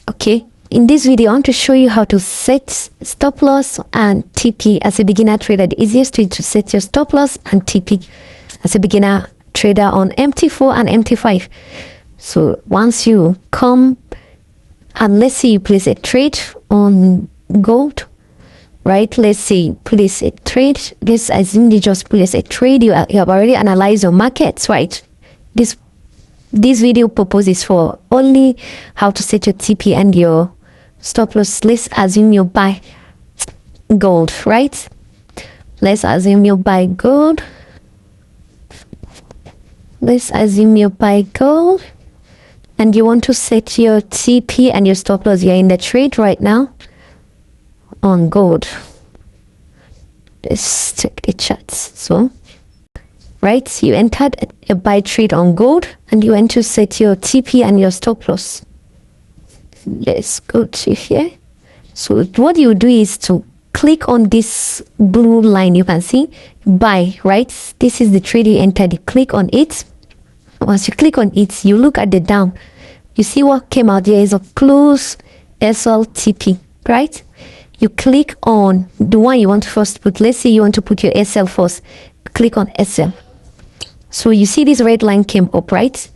Okay, in this video I want to show you how to set stop loss and TP as a beginner trader. The easiest way to set your stop loss and TP as a beginner trader on MT4 and MT5. So once you come and let's say you place a trade on gold, right? Let's say you place a trade. Let's assume you just place a trade. You have already analyzed your markets, right? This video purpose is for only how to set your TP and your stop loss. Let's assume you buy gold, right? Let's assume you buy gold. Let's assume you buy gold and you want to set your TP and your stop loss. You're in the trade right now on gold. Let's check the charts. So right, you entered a buy trade on gold and you want to set your TP and your stop loss. Let's go to here. So what you do is to click on this blue line. You can see buy, right? This is the trade you entered. You click on it. Once you click on it, you look at the down. You see what came out there is a close SLTP, right? You click on the one you want to first put. Let's say you want to put your SL first. Click on SL. So you see this red line came up, right?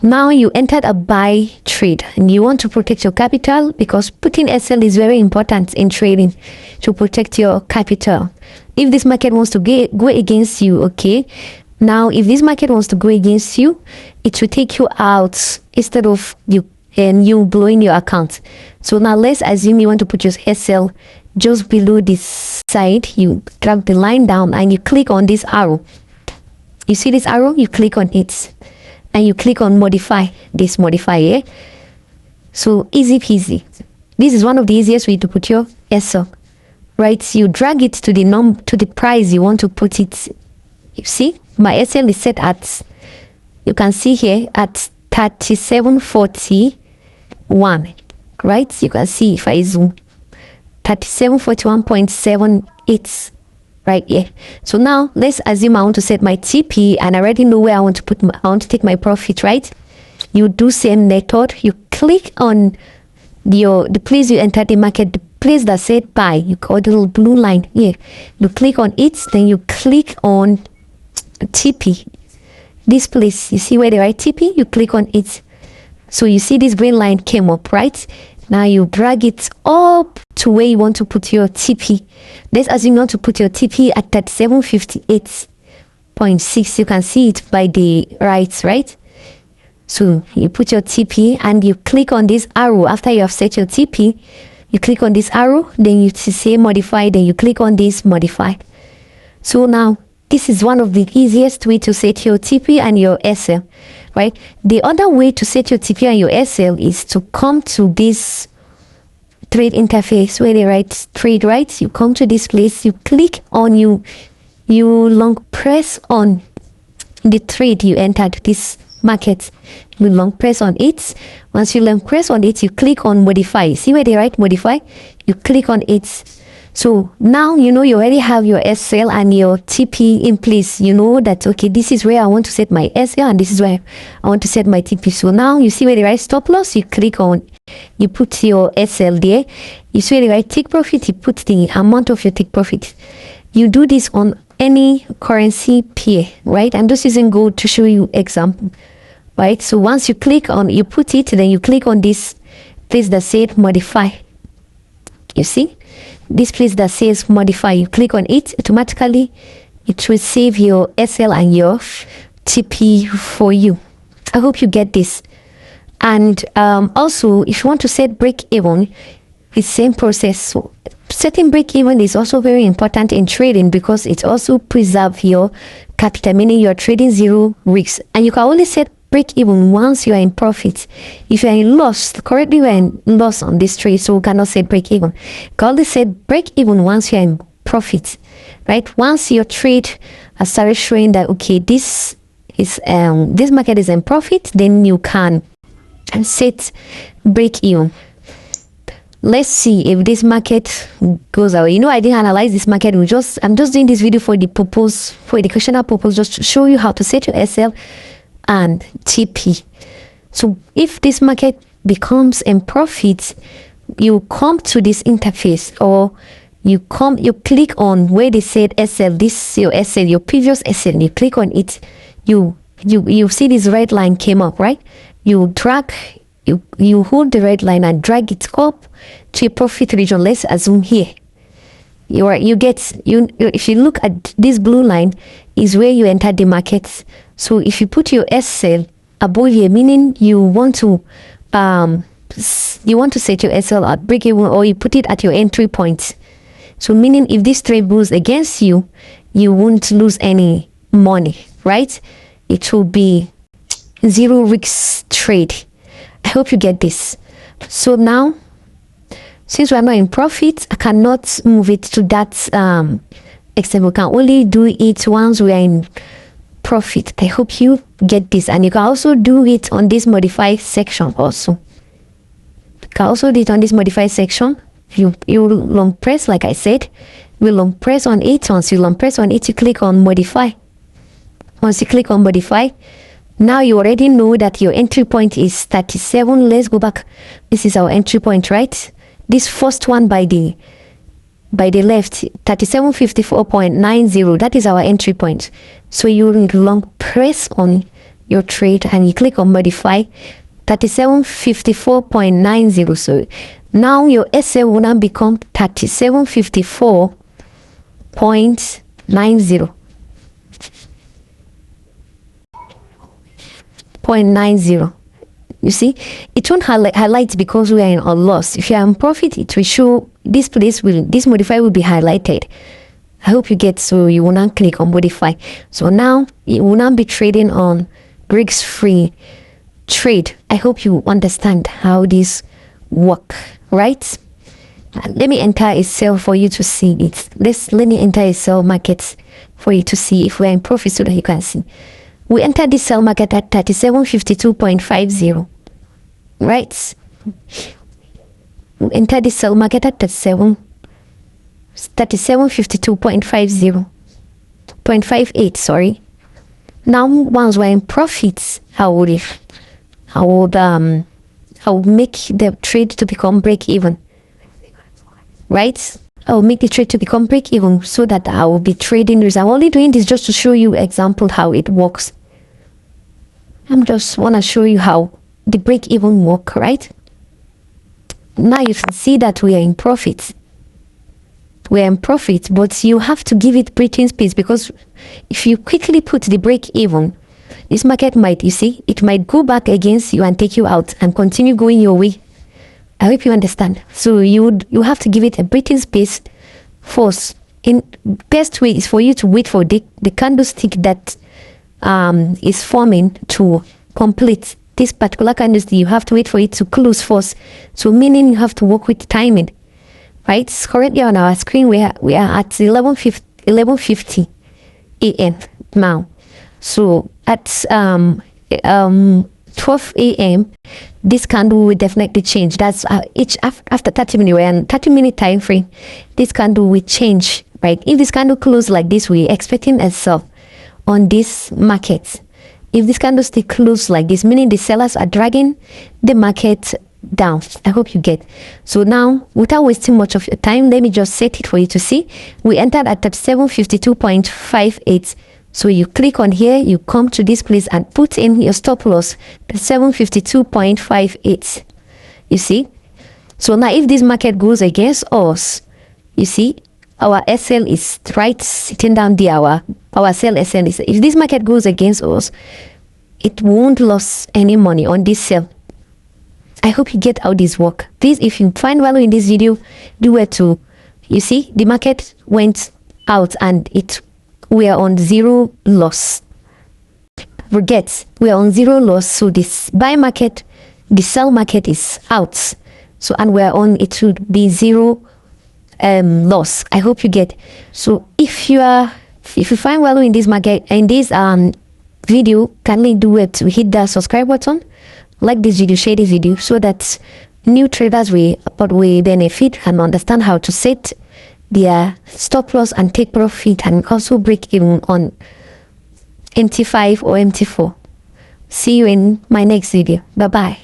Now you entered a buy trade and you want to protect your capital because putting SL is very important in trading to protect your capital. If this market wants to go against you, okay. Now if this market wants to go against you, it will take you out instead of you blowing your account. So now let's assume you want to put your SL just below this side. You drag the line down and you click on this arrow. You see this arrow? You click on it and you click on modify. This modify, yeah? So easy peasy. This is one of the easiest way to put your SL, right? You drag it to the price you want to put it. You see my SL is set at, you can see here at 3741, right? You can see if I zoom 3741.78 right here. So now let's assume I want to set my TP and I already know where I want to take my profit, right? You do same method. You click on the place you entered the market, the place that said buy. You call the little blue line here. You click on it, then you click on TP. This place, you see where they write TP? You click on it. So you see this green line came up, right? Now you drag it up to where you want to put your TP. Let's assume you want to put your TP at 3758.6. You can see it by the right? So you put your TP and you click on this arrow. After you have set your TP, you click on this arrow, then you say modify, then you click on this modify. So now this is one of the easiest way to set your TP and your SL, right? The other way to set your TP and your SL is to come to this trade interface where they write trade, right? You come to this place, you click on you long press on the trade you entered, this market. You long press on it. Once you long press on it, you click on modify. See where they write modify? You click on it. So now you know you already have your SL and your TP in place. You know that, okay, this is where I want to set my SL and this is where I want to set my TP. So now you see where the right stop loss, you click on, you put your SL there. You see where the right take profit, you put the amount of your take profit. You do this on any currency pair, right? I'm just using gold to show you example, right? So once you click on, you put it, then you click on this place that said modify. You see? This place that says modify, you click on it, automatically it will save your SL and your TP for you. I hope you get this. And also if you want to set break even, it's same process. So setting break even is also very important in trading because it also preserves your capital, meaning you're trading zero risks, and you can only set break even once you are in profit. If you are in loss, currently we are in loss on this trade, so we cannot set break even. You can only set break even once you are in profit, right? Once your trade has started showing that, okay, this market is in profit, then you can set break even. Let's see if this market goes away. You know, I didn't analyze this market. I'm just doing this video for the purpose, for educational purpose, just to show you how to set your SL and TP. So if this market becomes in profit, you come to this interface, or you click on where they said SL, this your SL, your previous SL, you click on it, you see this red line came up, right? You drag, you hold the red line and drag it up to a profit region. Let's assume here. If you look at this blue line is where you enter the market. So if you put your SL above here, meaning you want to set your SL at break even, or you put it at your entry point. So meaning if this trade goes against you, you won't lose any money, right? It will be zero risk trade. I hope you get this. So now, since we are not in profit, I cannot move it to that extent. We can only do it once we are in profit. I hope you get this. And you can also do it on this modify section also. You can also do it on this modify section. You long press, like I said, you long press on it. Once you long press on it, you click on modify. Once you click on modify, now you already know that your entry point is 37. Let's go back. This is our entry point, right? This first one by the left, 3754.90, that is our entry point. So you long press on your trade and you click on modify 3754.90. So now your SL will now become 3754.90. 0.90. You see, it won't highlight because we are in a loss. If you are in profit, it will show this modify will be highlighted. I hope you get, so you will not click on modify. So now you will not be trading on risk-free trade. I hope you understand how this work, right? Let me enter a sell for you to see it. Let me enter a sell market for you to see if we're in profit so that you can see. We entered this sell market at 3752.50, right? We entered this sell market at 3752.50.58, sorry. Now once we're in profits, I will make the trade to become break even, right? I'll make the trade to become break even so that I will be trading this. I'm only doing this just to show you example how it works. I'm just want to show you how the break even work, right? Now you can see that we are in profit. We are in profit, but you have to give it breathing space, because if you quickly put the break even, this market might, you see, it might go back against you and take you out and continue going your way. I hope you understand. So you have to give it a breathing space first. In best way is for you to wait for the candlestick that is forming to complete. This particular candlestick, you have to wait for it to close first. So meaning you have to work with timing, right? Currently on our screen we are at 11:50 a.m. now. So at 12 a.m. this candle will definitely change. That's after 30 minutes, we're in 30-minute time frame. This candle will change, right? If this candle closes like this, we're expecting a sell on this market. If this candlestick closes like this, meaning the sellers are dragging the market down. I hope you get. So now, without wasting much of your time, let me just set it for you to see. We entered at 3752.58. So you click on here, you come to this place and put in your stop loss, 752.58. You see? So now if this market goes against us, you see, our SL is right sitting down there. Our sell SL is, if this market goes against us, it won't lose any money on this sell. I hope you get how this work. Please, if you find value in this video, do it too. You see, the market went out and we are on zero loss. Forget, we are on zero loss. So this buy market, the sell market is out. So, and we're on, it should be zero loss. I hope you get. So if you find value in this market, in this video, kindly do it to hit the subscribe button, like this video, share this video, so that new traders will benefit and understand how to set their stop loss and take profit, and also break even on MT5 or MT4. See you in my next video. Bye bye.